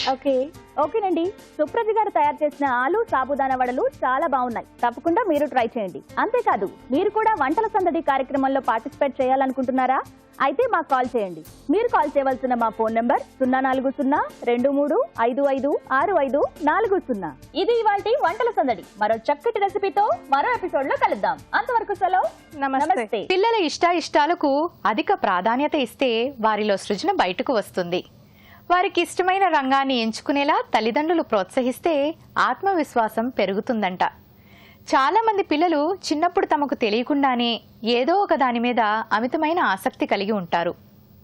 ఓకేనండి. సుప్రజ గారు తయారు చేసిన ఆలు సాబుదానా వడలు చాలా బాగున్నాయి. తప్పకుండా మీరు ట్రై చేయండి. అంతేకాదు, మీరు కూడా వంటల సందడి కార్యక్రమంలో పార్టిసిపేట్ చేయాలనుకుంటున్నారా? అయితే మాకు కాల్ చేయండి. మీరు కాల్ చేయవలసిన మా ఫోన్ నంబర్ 04023536540. ఇది ఇవాల్టి వంటల సందడి. మరో చక్కటి రెసిపీతో మరో ఎపిసోడ్ లో కలుద్దాం. అంతవరకు సెలవు. నమస్తే. పిల్లల ఇష్టాయిష్టాలకు అధిక ప్రాధాన్యత ఇస్తే వారిలో సృజన బయటకు వస్తుంది. వారికి ఇష్టమైన రంగాన్ని ఎంచుకునేలా తల్లిదండ్రులు ప్రోత్సహిస్తే ఆత్మవిశ్వాసం పెరుగుతుందంట. చాలా మంది పిల్లలు చిన్నప్పుడు తమకు తెలియకుండానే ఏదో ఒక దాని మీద అమితమైన ఆసక్తి కలిగి ఉంటారు.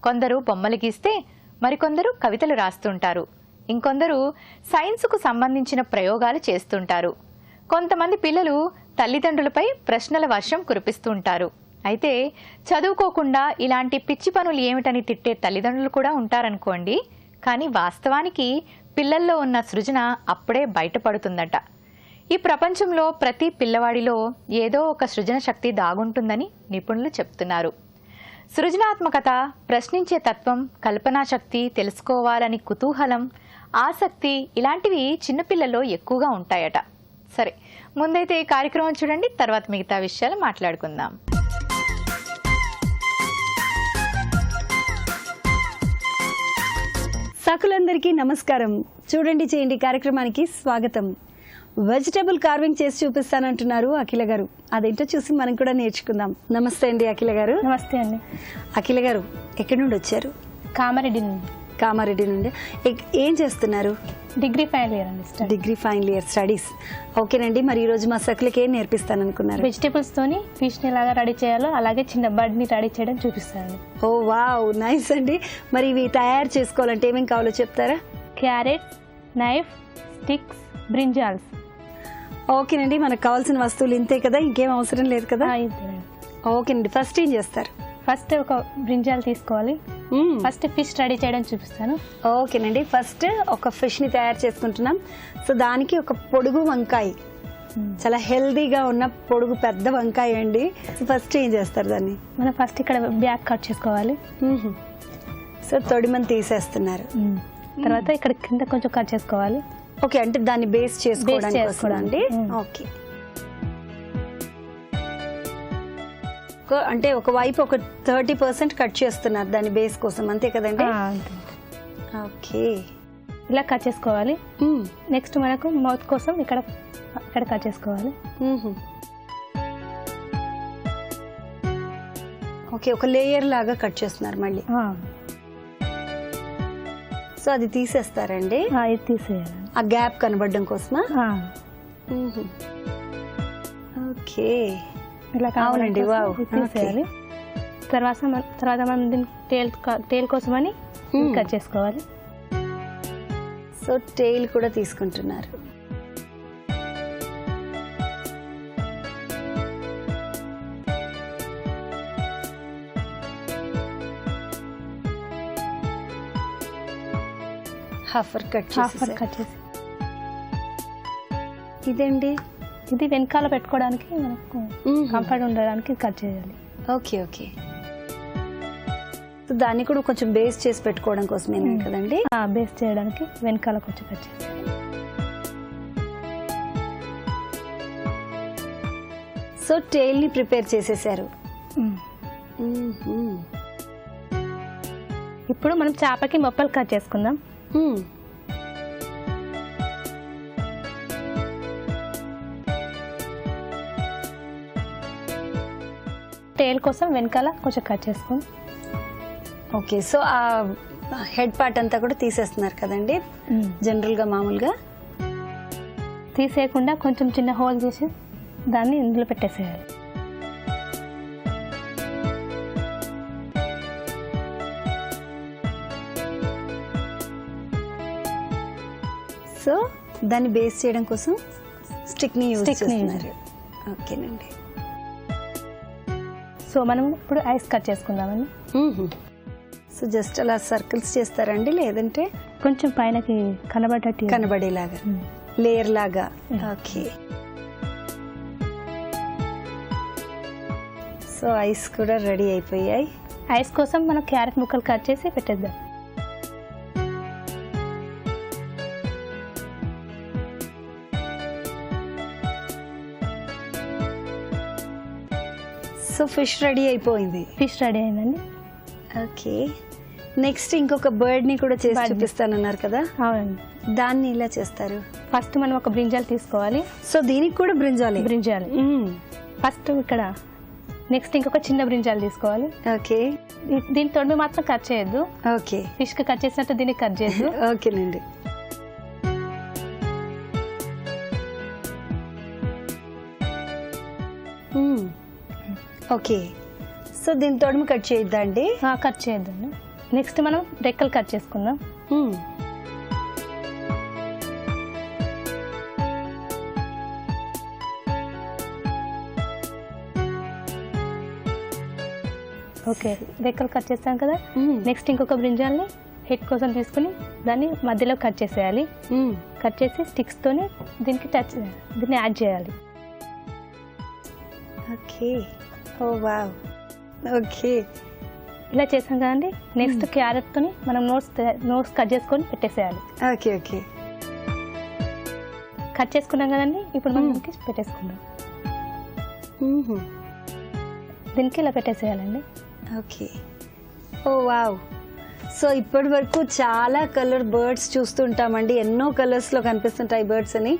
కొందరు బొమ్మలు గీస్తే మరికొందరు కవితలు రాస్తుంటారు. ఇంకొందరు సైన్స్కు సంబంధించిన ప్రయోగాలు చేస్తుంటారు. కొంతమంది పిల్లలు తల్లిదండ్రులపై ప్రశ్నల వర్షం కురిపిస్తుంటారు. అయితే చదువుకోకుండా ఇలాంటి పిచ్చి పనులు ఏమిటని తిట్టే తల్లిదండ్రులు కూడా ఉంటారనుకోండి. కానీ వాస్తవానికి పిల్లల్లో ఉన్న సృజన అప్పుడే బయటపడుతుందట. ఈ ప్రపంచంలో ప్రతి పిల్లవాడిలో ఏదో ఒక సృజన శక్తి దాగుంటుందని నిపుణులు చెప్తున్నారు. సృజనాత్మకత, ప్రశ్నించే తత్వం, కల్పనా శక్తి, తెలుసుకోవాలని కుతూహలం, ఆసక్తి ఇలాంటివి చిన్నపిల్లల్లో ఎక్కువగా ఉంటాయట. సరే, ముందైతే ఈ కార్యక్రమం చూడండి, తర్వాత మిగతా విషయాలు మాట్లాడుకుందాం. సకులందరికీ నమస్కారం. చూడండి చేయండి కార్యక్రమానికి స్వాగతం. వెజిటబుల్ కార్వింగ్ చేసి చూపిస్తానంటున్నారు అఖిల గారు. అదేంటో చూసి మనం కూడా నేర్చుకుందాం. నమస్తే అండి అఖిల గారు. నమస్తే అండి. అఖిల గారు ఎక్కడి నుండి వచ్చారు? కామారెడ్డి నుండి. కామారెడ్డి నుండి. ఏం చేస్తున్నారు? డిగ్రీ ఫైనల్ ఇయర్ అండి. Degree final year studies. ఓకేనండి. మరి ఈ రోజు మా సకులకి ఏం నేర్పిస్తాననుకున్నారు? వెజిటేబుల్స్ తోని ఫిష్ ని ఎలాగా రెడీ చేయాలో అలాగే చిన్న బర్డ్ ని రెడీ చేయడం చూపిస్తాను. ఓ వావ్, నైస్ అండి. మరి ఇవి తయారు చేసుకోవాలంటే ఏమేమి కావాలో చెప్తారా? Carrot, knife, sticks, brinjals. ఓకేనండి. మనకు కావాల్సిన వస్తువులు ఇంతే కదా, ఇంకేం అవసరం లేదు కదా? ఓకేనండి. ఫస్ట్ ఏం చేస్తారు? ఫస్ట్ ఒక బ్రింజాల్ తీసుకోవాలి. ఫస్ట్ ఫిష్ రెడీ చేయడం చూపిస్తాను. ఓకేనండి. ఫస్ట్ ఒక ఫిష్ ని తయారు చేసుకుంటున్నాం. సో దానికి ఒక పొడుగు వంకాయ, చాలా హెల్దీగా ఉన్న పొడుగు పెద్ద వంకాయ అండి. ఫస్ట్ ఏం చేస్తారు దాన్ని? మనం ఫస్ట్ ఇక్కడ బ్యాక్ కట్ చేసుకోవాలి. సో తొడిమని తీసేస్తున్నారు. తర్వాత ఇక్కడ కింద కొంచెం కట్ చేసుకోవాలి. ఓకే, అంటే దాన్ని బేస్ చేసుకోవడానికి. ఓకే, అంటే ఒక వైపు ఒక 30% కట్ చేస్తున్నారు దాని బేస్ కోసం, అంతే కదండి? ఓకే, ఇలా కట్ చేసుకోవాలి. నెక్స్ట్ మనకు మౌత్ కోసం ఇక్కడ కట్ చేసుకోవాలి. ఓకే, ఒక లేయర్ లాగా కట్ చేస్తున్నారు మళ్ళీ. సో అది తీసేస్తారండి? ఇది తీసేయాలి, ఆ గ్యాప్ కనబడడం కోసమా? ఓకే, ఇలా అవునండి. వావ్, తీసేయాలి. తర్వాత మనం దీన్ని టేల్ కోసమని కట్ చేసుకోవాలి. సో టెయిల్ కూడా తీసుకుంటున్నారు. హాఫర్ కట్ చేసి. ఇదండి, ఇది వెనకాల పెట్టుకోవడానికి మనకు కంఫర్ట్ ఉండడానికి కట్ చేయాలి. ఓకే ఓకే, దాన్ని కూడా కొంచెం బేస్ చేసి పెట్టుకోవడం కోసమే కదండి? బేస్ చేయడానికి వెనకాల కొంచెం కట్ చేయాలి. సో టెయిల్ ని ప్రిపేర్ చేసేసారు. ఇప్పుడు మనం చేపకి మొప్పలు కట్ చేసుకుందాం. టేల్ కోసం వెనకాల కొంచెం కట్ చేసుకుందాం. ఓకే, సో ఆ హెడ్ పార్ట్ అంతా కూడా తీసేస్తున్నారు కదండి జనరల్ గా? మామూలుగా తీసేయకుండా కొంచెం చిన్న హోల్ చేసి దాన్ని ఇందులో పెట్టేసేయాలి. సో దాన్ని బేస్ చేయడం కోసం స్టిక్ని యూజ్ చేస్తున్నారు. ఓకేనండి. సో మనం ఇప్పుడు ఐస్ కట్ చేసుకుందామండి. సో జస్ట్ అలా సర్కిల్స్ చేస్తారండి, లేదంటే కొంచెం పైనకి కనబడేలాగా లేయర్ లాగా? ఓకే. సో ఐస్ కూడా రెడీ అయిపోయాయి. ఐస్ కోసం మనం క్యారెట్ ముక్కలు కట్ చేసి పెట్టేద్దాం. సో ఫిష్ రెడీ అయిపోయింది. ఫిష్ రెడీ అయిందండి. ఓకే. నెక్స్ట్ ఇంకొక బర్డ్ ని కూడా చేసి చూపిస్తానన్నారు కదా? అవునండి. దాన్ని ఇలా చేస్తారు. ఫస్ట్ మనం ఒక బ్రింజాల్ తీసుకోవాలి. సో దీనికి కూడా బ్రింజాలి. ఫస్ట్ ఇక్కడ నెక్స్ట్ ఇంకొక చిన్న బ్రింజాల్ తీసుకోవాలి. ఓకే. దీని తొడిమి మాత్రం కట్ చేయొద్దు. ఓకే. ఫిష్ కి కట్ చేసినట్టు దీనికి కట్ చేయొద్దు. ఓకేనండి. ఓకే. సో దీని తొడిమి కట్ చేయొద్దా అండి? కట్ చేయొద్దండి. నెక్స్ట్ మనం రెక్కలు కట్ చేసుకుందాం. ఓకే, రెక్కలు కట్ చేస్తాం కదా. నెక్స్ట్ ఇంకొక బ్రింజాల్ని హెడ్ కోసం తీసుకుని దాన్ని మధ్యలో కట్ చేసేయాలి. కట్ చేసి స్టిక్స్ తోని దీన్ని యాడ్ చేయాలి. ఓకే. ఓ వావ్. ఓకే. ఇలా చేసాం కదండి. నెక్స్ట్ క్యారెట్ తోని మనం నోట్స్ కట్ చేసుకొని పెట్టేసేయాలి. ఓకే. ఓకే. కట్ చేసుకున్నాం కదండి. ఇప్పుడు మనం దీనికి పెట్టేసుకుందాం. దీనికి ఇలా పెట్టేసేయాలండి. ఓకే. ఓ వావ్. సో ఇప్పటి వరకు చాలా కలర్ బర్డ్స్ చూస్తుంటామండి, ఎన్నో కలర్స్లో కనిపిస్తుంటాయి బర్డ్స్ అని.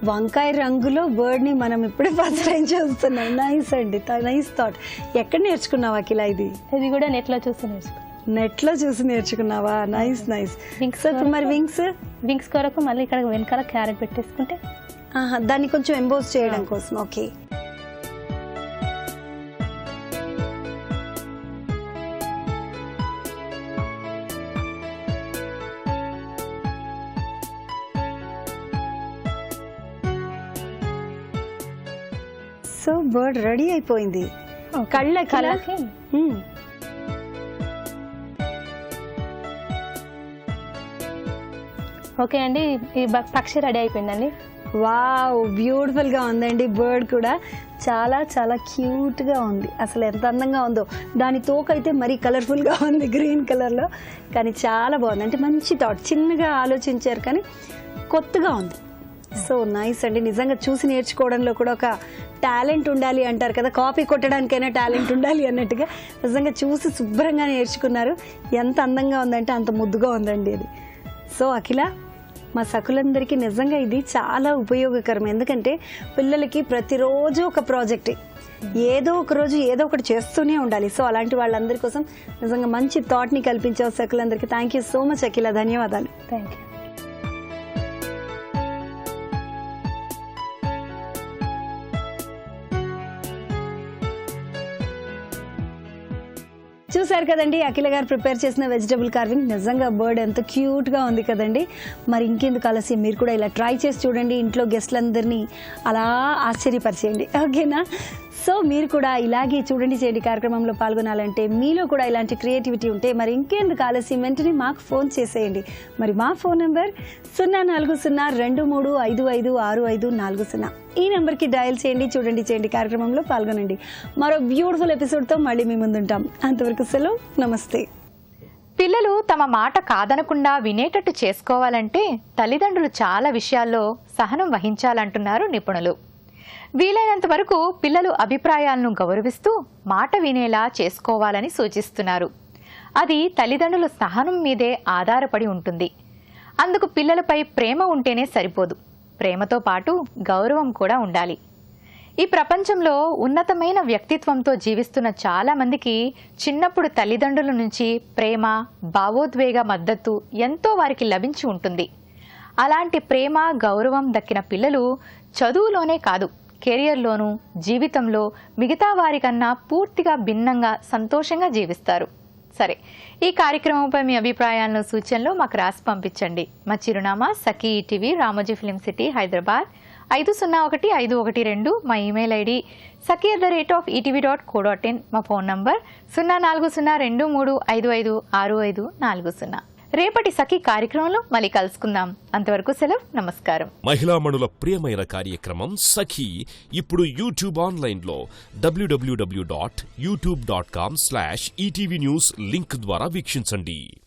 వంకాయ రంగులో బర్డ్ని మనం ఇప్పుడే ఫస్ట్ టైం చూస్తున్నాం. నైస్ అండి, నైస్ థాట్. ఎక్కడ నేర్చుకున్నావా అఖిల ఇది? ఇది కూడా నెట్లో చూసి నేర్చుకున్నాను. నెట్లో చూసి నేర్చుకున్నావా? Nice nice. మరి వింగ్స్ కొరకు మళ్ళీ ఇక్కడ వెనకాల క్యారెట్ పెట్టేసుకుంటే దాన్ని కొంచెం ఎంబోస్ చేయడం కోసం. ఓకే. సో బర్డ్ రెడీ అయిపోయింది. కళ్ళకి ఓకే అండి. ఈ పక్షి రెడీ అయిపోయిందండి. వావ్, బ్యూటిఫుల్ గా ఉందండి. బర్డ్ కూడా చాలా చాలా క్యూట్ గా ఉంది. అసలు ఎంత అందంగా ఉందో. దాని తోక అయితే మరీ కలర్ఫుల్ గా ఉంది, గ్రీన్ కలర్ లో. కానీ చాలా బాగుంది. అంటే మంచి థాట్, చిన్నగా ఆలోచించారు కానీ కొత్తగా ఉంది. సో నైస్ అండి. నిజంగా చూసి నేర్చుకోవడంలో కూడా ఒక టాలెంట్ ఉండాలి అంటారు కదా, కాపీ కొట్టడానికైనా టాలెంట్ ఉండాలి అన్నట్టుగా నిజంగా చూసి శుభ్రంగా నేర్చుకున్నారు. ఎంత అందంగా ఉందంటే అంత ముద్దుగా ఉందండి అది. సో అఖిల, మా సకులందరికీ నిజంగా ఇది చాలా ఉపయోగకరం. ఎందుకంటే పిల్లలకి ప్రతిరోజు ఒక ప్రాజెక్ట్, ఏదో ఒక రోజు ఏదో ఒకటి చేస్తూనే ఉండాలి. సో అలాంటి వాళ్ళందరి కోసం నిజంగా మంచి థాట్ని కల్పించావు సకులందరికీ. థ్యాంక్ యూ సో మచ్ అఖిల, ధన్యవాదాలు. Thank you. చూసారు కదండి అఖిల గారు ప్రిపేర్ చేసిన వెజిటబుల్ కార్వింగ్. నిజంగా బర్డ్ ఎంత క్యూట్గా ఉంది కదండి. మరి ఇంకెందుకు ఆలస్యం, మీరు కూడా ఇలా ట్రై చేసి చూడండి. ఇంట్లో గెస్ట్లందరినీ అలా ఆశ్చర్యపరిచేయండి. ఓకేనా? సో మీరు కూడా ఇలాగే చూడండి చేయండి కార్యక్రమంలో పాల్గొనాలంటే, మీలో కూడా ఇలాంటి క్రియేటివిటీ ఉంటే మరి ఇంకెందుకు ఆలస్యం, వెంటనే మాకు ఫోన్ చేసేయండి. మరి మా ఫోన్ నెంబర్ 040223556540. ఈ నెంబర్కి డయల్ చేయండి. చూడండి చేయండి కార్యక్రమంలో పాల్గొనండి. మరో బ్యూటిఫుల్ ఎపిసోడ్తో మళ్ళీ మీ ముందుంటాం. అంతవరకు సెలవు, నమస్తే. పిల్లలు తమ మాట కాదనకుండా వినేటట్టు చేసుకోవాలంటే తల్లిదండ్రులు చాలా విషయాల్లో సహనం వహించాలంటున్నారు నిపుణులు. వీలైనంత వరకు పిల్లలు అభిప్రాయాలను గౌరవిస్తూ మాట వినేలా చేసుకోవాలని సూచిస్తున్నారు. అది తల్లిదండ్రుల సహనం మీదే ఆధారపడి ఉంటుంది. అందుకు పిల్లలపై ప్రేమ ఉంటేనే సరిపోదు, ప్రేమతో పాటు గౌరవం కూడా ఉండాలి. ఈ ప్రపంచంలో ఉన్నతమైన వ్యక్తిత్వంతో జీవిస్తున్న చాలా మందికి చిన్నప్పుడు తల్లిదండ్రుల నుంచి ప్రేమ, భావోద్వేగ మద్దతు ఎంతో వారికి లభించి ఉంటుంది. అలాంటి ప్రేమ, గౌరవం దక్కిన పిల్లలు చదువులోనే కాదు, కెరియర్లోనూ, జీవితంలో మిగతా వారికన్నా పూర్తిగా భిన్నంగా సంతోషంగా జీవిస్తారు. సరే, ఈ కార్యక్రమంపై మీ అభిప్రాయాలను సూచనలు మాకు రాసి పంపించండి. మా చిరునామా Sakhi ETV, Ramoji film city, Hyderabad 501512. మా ఇమెయిల్ ఐడి saki@etv.co.in. మా ఫోన్ నంబర్ 0402355640. రేపటి సఖీ కార్యక్రమంలో మళ్ళీ కలుసుకుందాం. అంతవరకు సెలవు, నమస్కారం. మహిళామణుల ప్రియమైన కార్యక్రమం సఖీ ఇప్పుడు యూట్యూబ్ ఆన్లైన్లో www.youtube.com/etv news లింక్ ద్వారా వీక్షించండి.